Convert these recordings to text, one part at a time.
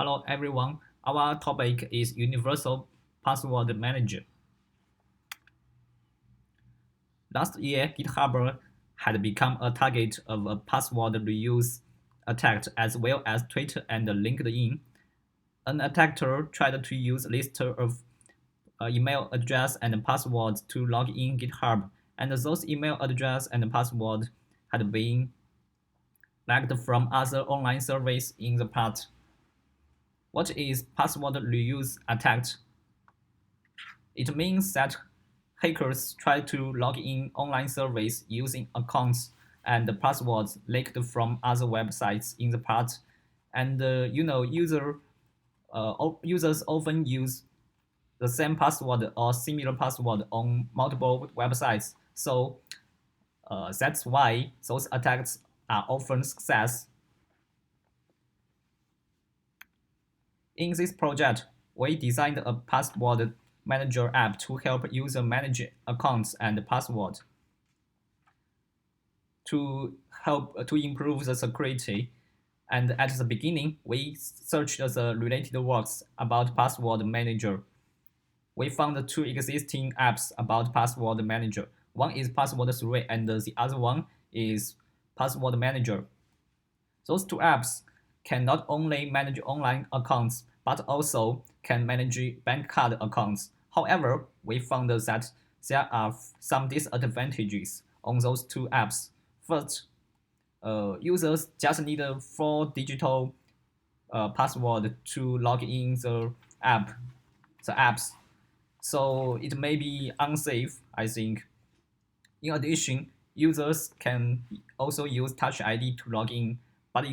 Hello everyone, our topic is Universal Password Manager. Last year, GitHub had become a target of a password reuse attack as well as Twitter and LinkedIn. An attacker tried to use a list of email address and passwords to log in GitHub, and those email address and password had been leaked from other online surveys in the past. What is password reuse attack? It means that hackers try to log in online service using accounts and passwords leaked from other websites in the past. And users often use the same password or similar password on multiple websites. So that's why those attacks are often success. In this project, we designed a password manager app to help users manage accounts and passwords to improve the security. And at the beginning, we searched the related works about Password Manager. We found two existing apps about Password Manager. One is Password 3 and the other one is Password Manager. Those two apps can not only manage online accounts but also can manage bank card accounts. However, we found that there are some disadvantages on those two apps. First, users just need a 4 digital password to log in the apps. So it may be unsafe, I think. In addition, users can also use Touch ID to log in, but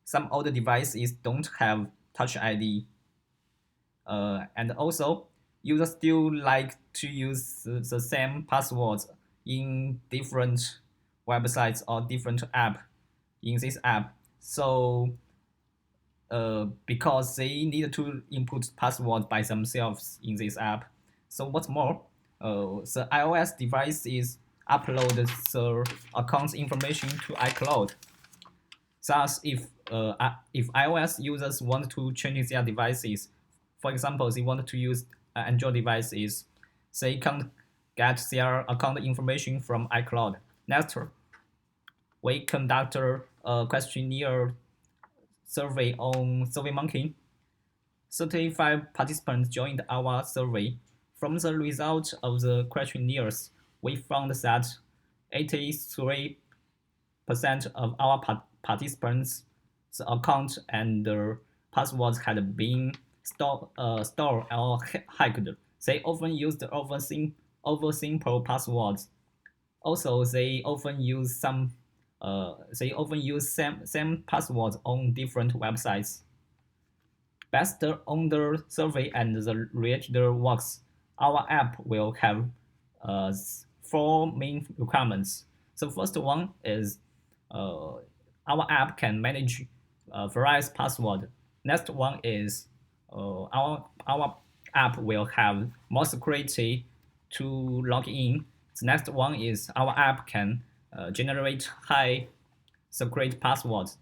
some older devices don't have Touch ID. And also, users still like to use the same passwords in different websites or different app in this app. So because they need to input password by themselves in this app. So what's more, the iOS devices upload the account information to iCloud. Thus, if iOS users want to change their devices, for example, they want to use Android devices, they can get their account information from iCloud. Next, we conduct a questionnaire survey on SurveyMonkey. 35 participants joined our survey. From the result of the questionnaires, we found that 83% of our participants' account and passwords had been stored or hacked. They often used over simple passwords. Also, they often use same passwords on different websites. Based on the survey and the related works, our app will have four main requirements. The first one is our app can manage various passwords. Next one is our app will have more security to log in. The next one is our app can generate high secret passwords.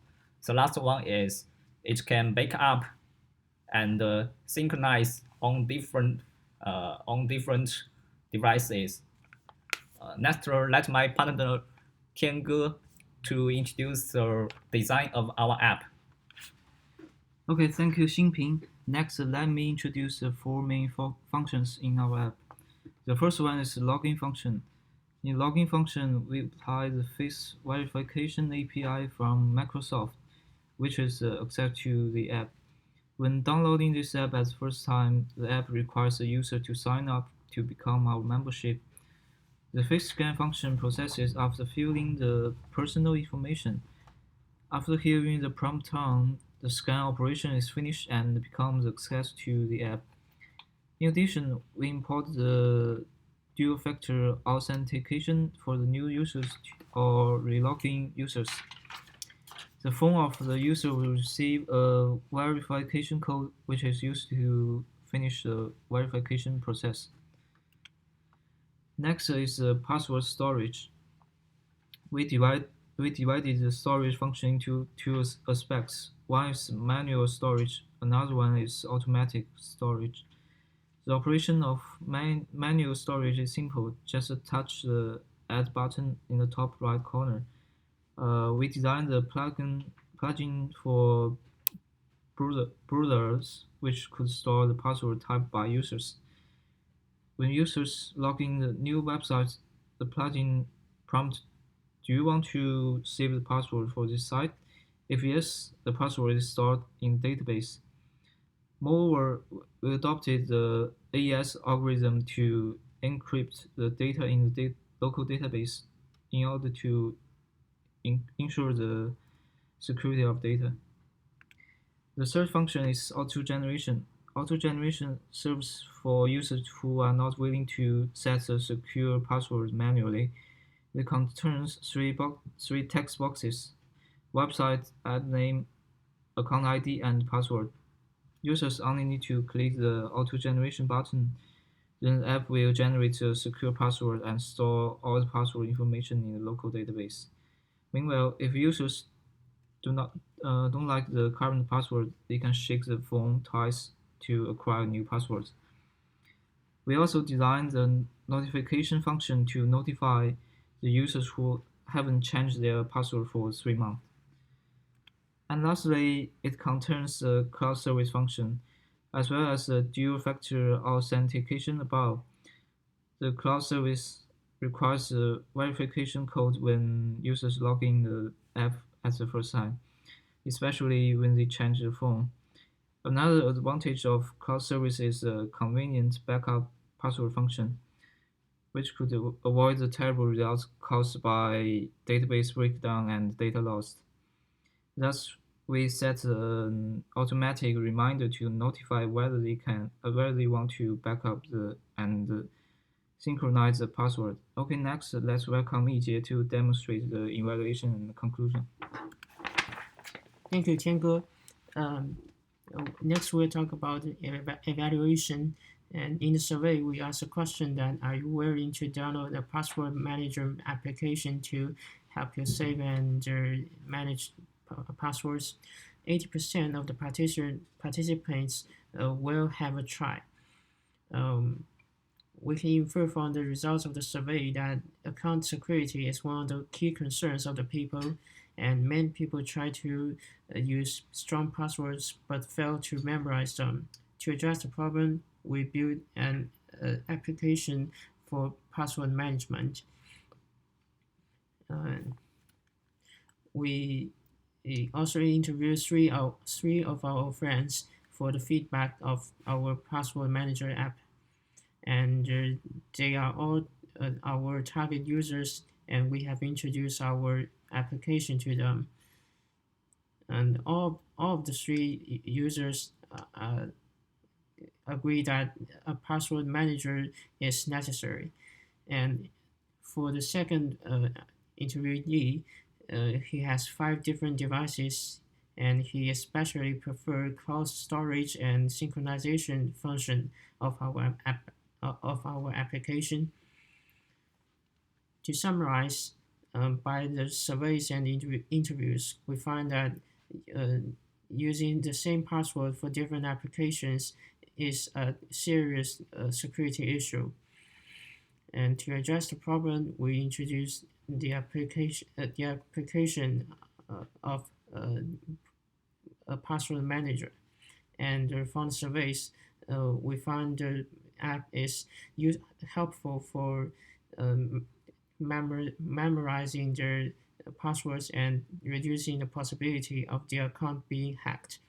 The last one is it can back up and synchronize on different devices. Next, let my partner Tiange to introduce the design of our app. Okay, thank you, Xingping. Next, let me introduce the four main functions in our app. The first one is the login function. In login function, we apply the face verification API from Microsoft, which is access to the app. When downloading this app at the first time, the app requires the user to sign up to become our membership. The face scan function processes after filling the personal information. After hearing the prompt tone, the scan operation is finished and becomes access to the app. In addition, we import the dual-factor authentication for the new users or relogging users. The phone of the user will receive a verification code which is used to finish the verification process. Next is the password storage. We divide we divided the storage function into two aspects. One is manual storage, another one is automatic storage. The operation of manual storage is simple. Just touch the Add button in the top right corner. We designed the plugin for browsers, which could store the password typed by users. When users log in the new website, the plugin prompts, "Do you want to save the password for this site?" If yes, the password is stored in database. Moreover, we adopted the AES algorithm to encrypt the data in the local database in order to ensure the security of data. The third function is auto-generation. Auto-generation serves for users who are not willing to set a secure password manually. It contains three text boxes: website, ad name, account ID, and password. Users only need to click the auto-generation button. Then the app will generate a secure password and store all the password information in the local database. Meanwhile, if users don't like the current password, they can shake the phone twice to acquire new passwords. We also designed the notification function to notify the users who haven't changed their password for 3 months. And lastly, it contains the cloud service function, as well as the dual-factor authentication above. The cloud service requires a verification code when users log in the app at the first time, especially when they change the phone. Another advantage of cloud service is a convenient backup password function, which could avoid the terrible results caused by database breakdown and data loss. Thus, we set an automatic reminder to notify whether they want to backup and synchronize the password. Okay, next, let's welcome Yijie to demonstrate the evaluation and conclusion. Thank you, Tiange. Next, we'll talk about evaluation. And in the survey, we asked a question that, are you willing to download the Password Manager application to help you save and manage passwords? 80% of the participants will have a try. We can infer from the results of the survey that account security is one of the key concerns of the people, and many people try to use strong passwords but fail to memorize them. To address the problem, we built an application for password management. We also interviewed three of our friends for the feedback of our password manager app, and they are all our target users, and we have introduced our application to them. And all of the three users agree that a password manager is necessary. And for the second interviewee, he has 5 different devices, and he especially prefers cloud storage and synchronization function of our application. To summarize, by the surveys and interviews, we find that using the same password for different applications is a serious security issue. And to address the problem, we introduced the application of a password manager. And from the surveys, we found the app is helpful for memorizing their passwords and reducing the possibility of their account being hacked.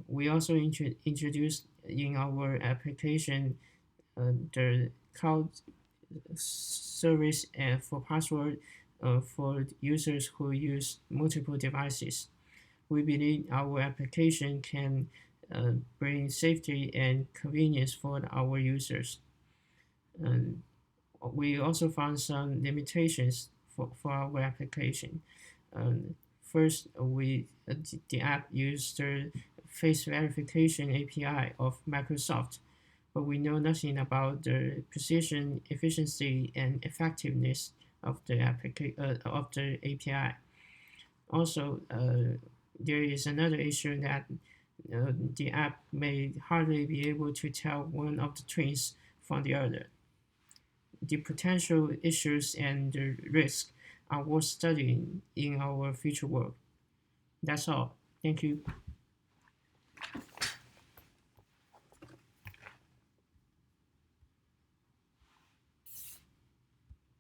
We also introduced in our application the cloud service for password for users who use multiple devices. We believe our application can bring safety and convenience for our users. And we also found some limitations for our application. First, the app used the face verification API of Microsoft, but we know nothing about the precision, efficiency, and effectiveness of the API. Also, there is another issue that the app may hardly be able to tell one of the twins from the other. The potential issues and the risks are worth studying in our future work. That's all. Thank you.